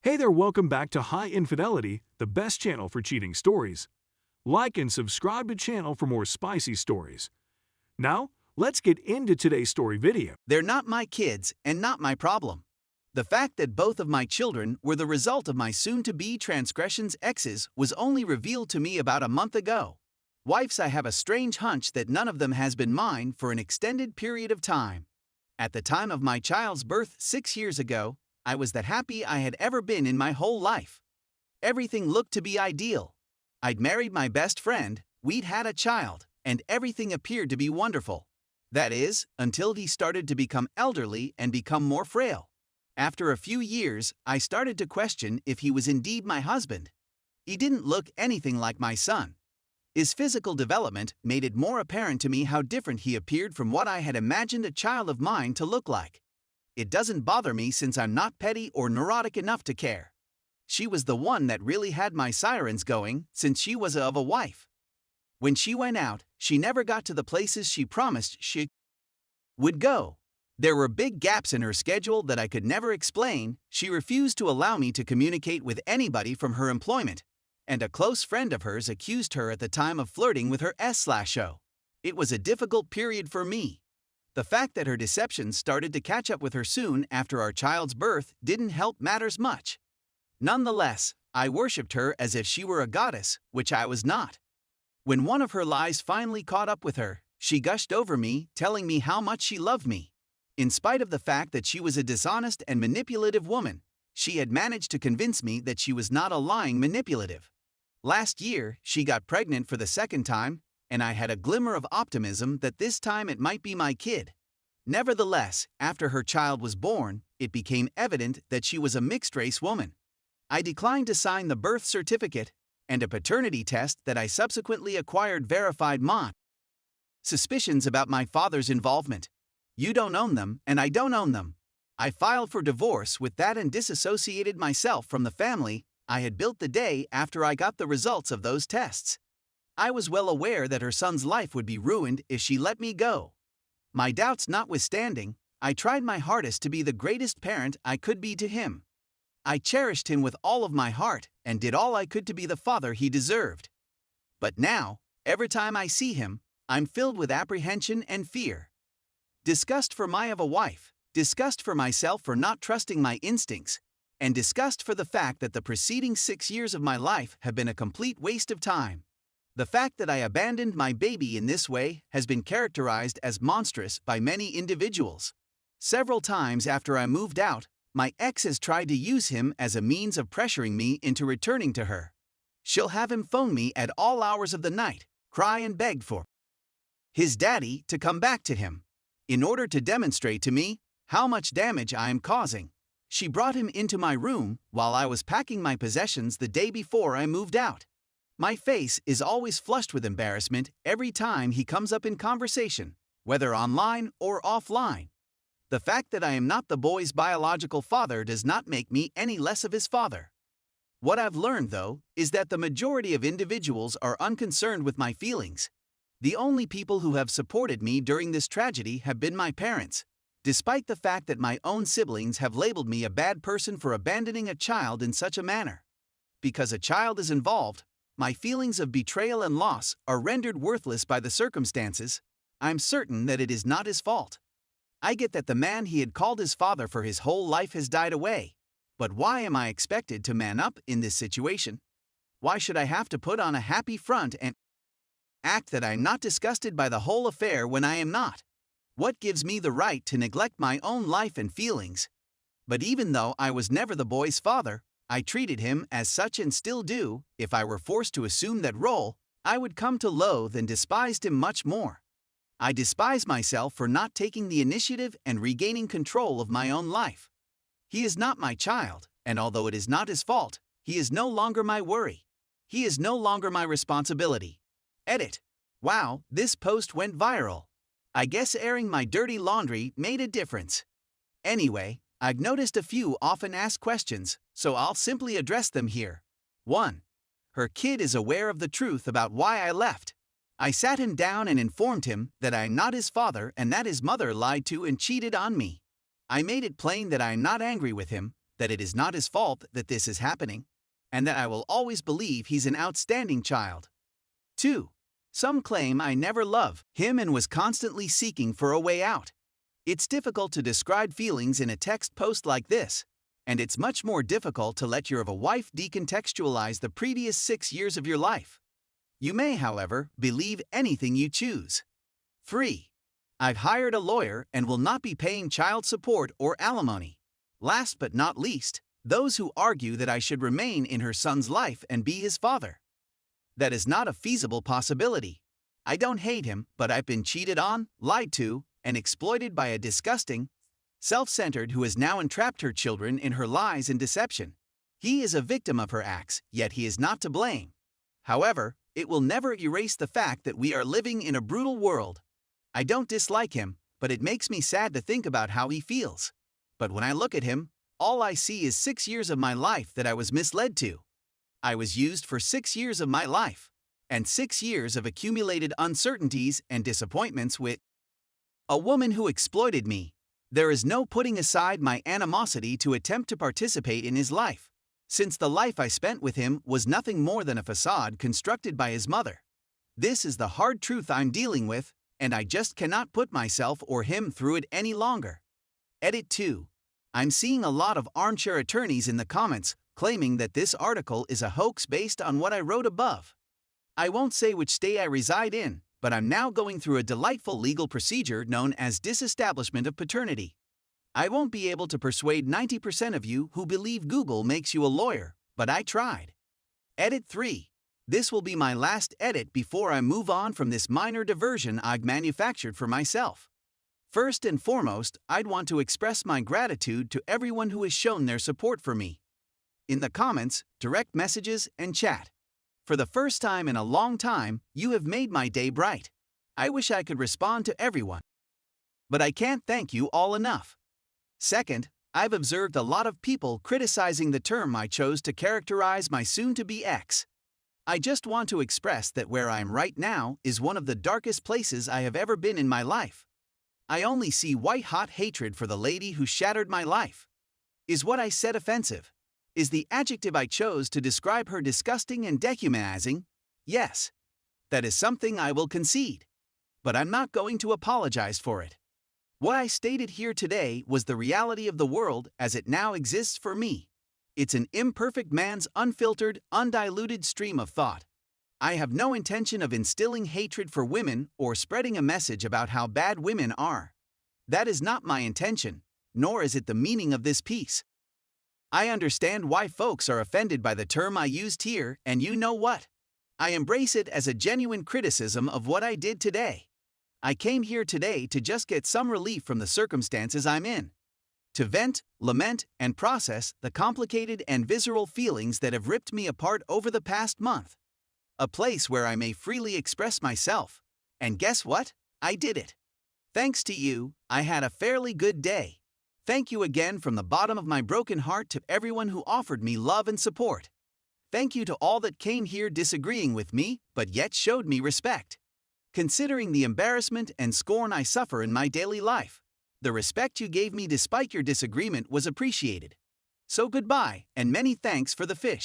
Hey there, welcome back to High Infidelity, the best channel for cheating stories. Like and subscribe to channel for more spicy stories. Now, let's get into today's story video. They're not my kids and not my problem. The fact that both of my children were the result of my soon-to-be transgressions exes was only revealed to me about a month ago. Wifes, I have a strange hunch that none of them has been mine for an extended period of time. At the time of my child's birth 6 years ago, I was that happy I had ever been in my whole life. Everything looked to be ideal. I'd married my best friend, we'd had a child, and everything appeared to be wonderful. That is, until he started to become elderly and become more frail. After a few years, I started to question if he was indeed my husband. He didn't look anything like my son. His physical development made it more apparent to me how different he appeared from what I had imagined a child of mine to look like. It doesn't bother me since I'm not petty or neurotic enough to care. She was the one that really had my sirens going since she was of a wife. When she went out, she never got to the places she promised she would go. There were big gaps in her schedule that I could never explain. She refused to allow me to communicate with anybody from her employment, and a close friend of hers accused her at the time of flirting with her rslash. It was a difficult period for me. The fact that her deceptions started to catch up with her soon after our child's birth didn't help matters much. Nonetheless, I worshipped her as if she were a goddess, which I was not. When one of her lies finally caught up with her, she gushed over me, telling me how much she loved me. In spite of the fact that she was a dishonest and manipulative woman, she had managed to convince me that she was not a lying manipulative. Last year, she got pregnant for the second time, and I had a glimmer of optimism that this time it might be my kid. Nevertheless, after her child was born, it became evident that she was a mixed-race woman. I declined to sign the birth certificate, and a paternity test that I subsequently acquired verified my suspicions about my father's involvement. You don't own them, and I don't own them. I filed for divorce with that and disassociated myself from the family I had built the day after I got the results of those tests. I was well aware that her son's life would be ruined if she let me go. My doubts notwithstanding, I tried my hardest to be the greatest parent I could be to him. I cherished him with all of my heart and did all I could to be the father he deserved. But now, every time I see him, I'm filled with apprehension and fear. Disgust for my of a wife, disgust for myself for not trusting my instincts, and disgust for the fact that the preceding 6 years of my life have been a complete waste of time. The fact that I abandoned my baby in this way has been characterized as monstrous by many individuals. Several times after I moved out, my ex has tried to use him as a means of pressuring me into returning to her. She'll have him phone me at all hours of the night, cry and beg for his daddy to come back to him. In order to demonstrate to me how much damage I am causing, she brought him into my room while I was packing my possessions the day before I moved out. My face is always flushed with embarrassment every time he comes up in conversation, whether online or offline. The fact that I am not the boy's biological father does not make me any less of his father. What I've learned, though, is that the majority of individuals are unconcerned with my feelings. The only people who have supported me during this tragedy have been my parents, despite the fact that my own siblings have labeled me a bad person for abandoning a child in such a manner. Because a child is involved, my feelings of betrayal and loss are rendered worthless by the circumstances. I'm certain that it is not his fault. I get that the man he had called his father for his whole life has died away. But why am I expected to man up in this situation? Why should I have to put on a happy front and act that I'm not disgusted by the whole affair when I am not? What gives me the right to neglect my own life and feelings? But even though I was never the boy's father, I treated him as such and still do. If I were forced to assume that role, I would come to loathe and despise him much more. I despise myself for not taking the initiative and regaining control of my own life. He is not my child, and although it is not his fault, he is no longer my worry. He is no longer my responsibility. Edit. Wow, this post went viral. I guess airing my dirty laundry made a difference. Anyway, I've noticed a few often asked questions, so I'll simply address them here. 1. Her kid is aware of the truth about why I left. I sat him down and informed him that I am not his father and that his mother lied to and cheated on me. I made it plain that I am not angry with him, that it is not his fault that this is happening, and that I will always believe he's an outstanding child. 2. Some claim I never loved him and was constantly seeking for a way out. It's difficult to describe feelings in a text post like this, and it's much more difficult to let your wife decontextualize the previous 6 years of your life. You may, however, believe anything you choose. 3. I've hired a lawyer and will not be paying child support or alimony. Last but not least, those who argue that I should remain in her son's life and be his father. That is not a feasible possibility. I don't hate him, but I've been cheated on, lied to, and exploited by a disgusting, self-centered who has now entrapped her children in her lies and deception. He is a victim of her acts, yet he is not to blame. However, it will never erase the fact that we are living in a brutal world. I don't dislike him, but it makes me sad to think about how he feels. But when I look at him, all I see is 6 years of my life that I was misled to. I was used for 6 years of my life, and 6 years of accumulated uncertainties and disappointments with a woman who exploited me. There is no putting aside my animosity to attempt to participate in his life, since the life I spent with him was nothing more than a facade constructed by his mother. This is the hard truth I'm dealing with, and I just cannot put myself or him through it any longer. Edit 2. I'm seeing a lot of armchair attorneys in the comments claiming that this article is a hoax based on what I wrote above. I won't say which state I reside in, but I'm now going through a delightful legal procedure known as Disestablishment of Paternity. I won't be able to persuade 90% of you who believe Google makes you a lawyer, but I tried. Edit 3. This will be my last edit before I move on from this minor diversion I've manufactured for myself. First and foremost, I'd want to express my gratitude to everyone who has shown their support for me. In the comments, direct messages, and chat. For the first time in a long time, you have made my day bright. I wish I could respond to everyone, but I can't thank you all enough. Second, I've observed a lot of people criticizing the term I chose to characterize my soon-to-be ex. I just want to express that where I am right now is one of the darkest places I have ever been in my life. I only see white-hot hatred for the lady who shattered my life. Is what I said offensive? Is the adjective I chose to describe her disgusting and dehumanizing? Yes. That is something I will concede. But I'm not going to apologize for it. What I stated here today was the reality of the world as it now exists for me. It's an imperfect man's unfiltered, undiluted stream of thought. I have no intention of instilling hatred for women or spreading a message about how bad women are. That is not my intention, nor is it the meaning of this piece. I understand why folks are offended by the term I used here, and you know what? I embrace it as a genuine criticism of what I did today. I came here today to just get some relief from the circumstances I'm in. To vent, lament, and process the complicated and visceral feelings that have ripped me apart over the past month. A place where I may freely express myself. And guess what? I did it. Thanks to you, I had a fairly good day. Thank you again from the bottom of my broken heart to everyone who offered me love and support. Thank you to all that came here disagreeing with me, but yet showed me respect. Considering the embarrassment and scorn I suffer in my daily life, the respect you gave me despite your disagreement was appreciated. So goodbye, and many thanks for the fish.